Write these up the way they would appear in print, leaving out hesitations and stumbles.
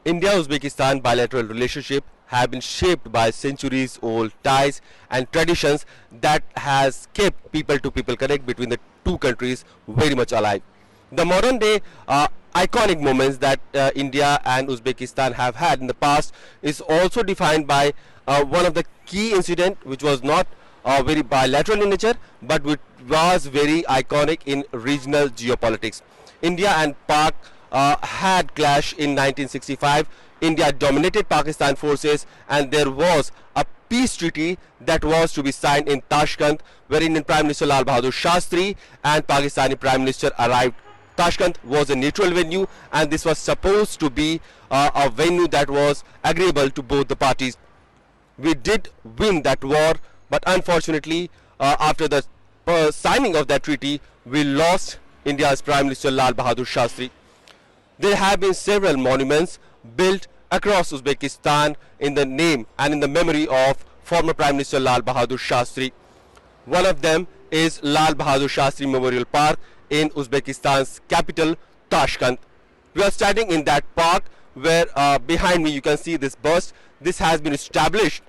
India-Uzbekistan bilateral relationship have been shaped by centuries-old ties and traditions that has kept people-to-people connect between the two countries very much alive. The modern day iconic moments that India and Uzbekistan have had in the past is also defined by one of the key incident which was not very bilateral in nature but which was very iconic in regional geopolitics. India and Pak had clash in 1965. India dominated Pakistan forces and there was a peace treaty that was to be signed in Tashkent, where Indian Prime Minister Lal Bahadur Shastri and Pakistani Prime Minister arrived. Tashkent was a neutral venue and this was supposed to be a venue that was agreeable to both the parties. We did win that war, but unfortunately after the signing of that treaty we lost India's Prime Minister Lal Bahadur Shastri. There have been several monuments built across Uzbekistan in the name and in the memory of former Prime Minister Lal Bahadur Shastri. One of them is Lal Bahadur Shastri Memorial Park in Uzbekistan's capital Tashkent. We are standing in that park where behind me you can see this bust. This has been established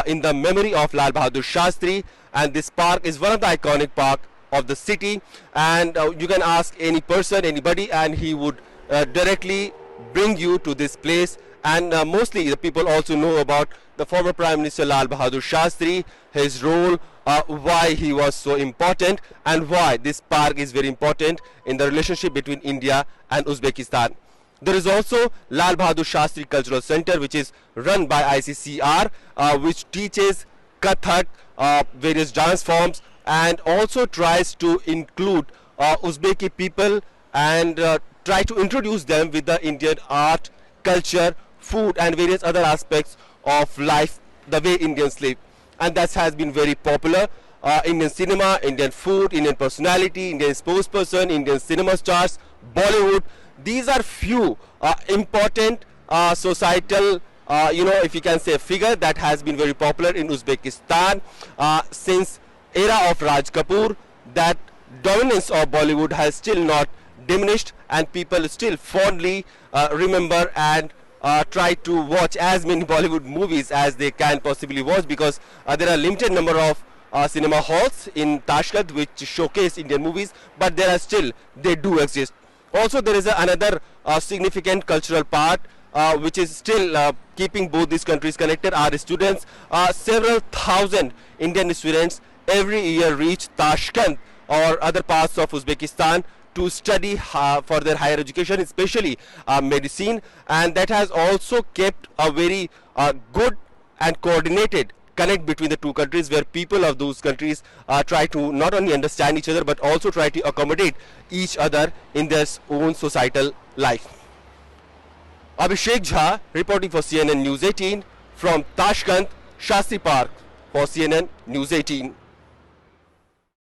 in the memory of Lal Bahadur Shastri, and this park is one of the iconic park of the city, and you can ask any person, anybody, and he would directly bring you to this place. And mostly the people also know about the former Prime Minister Lal Bahadur Shastri, his role, why he was so important and why this park is very important in the relationship between India and Uzbekistan. There is also Lal Bahadur Shastri Cultural Center, which is run by ICCR, which teaches Kathak, various dance forms, and also tries to include Uzbeki people and try to introduce them with the Indian art, culture, food and various other aspects of life the way Indians live. And that has been very popular. Indian cinema, Indian food, Indian personality, Indian spokesperson, Indian cinema stars, Bollywood. These are few important societal if you can say figure that has been very popular in Uzbekistan since era of Raj Kapoor. That dominance of Bollywood has still not diminished and people still fondly remember and try to watch as many Bollywood movies as they can possibly watch, because there are limited number of cinema halls in Tashkent which showcase Indian movies, but there are still, they do exist. Also there is another significant cultural part which is still keeping both these countries connected are students. Several thousand Indian students every year reach Tashkent or other parts of Uzbekistan to study for their higher education, especially medicine, and that has also kept a very good and coordinated connect between the two countries, where people of those countries try to not only understand each other but also try to accommodate each other in their own societal life. Abhishek Jha reporting for CNN News 18 from Tashkent, Shastri Park for CNN News 18.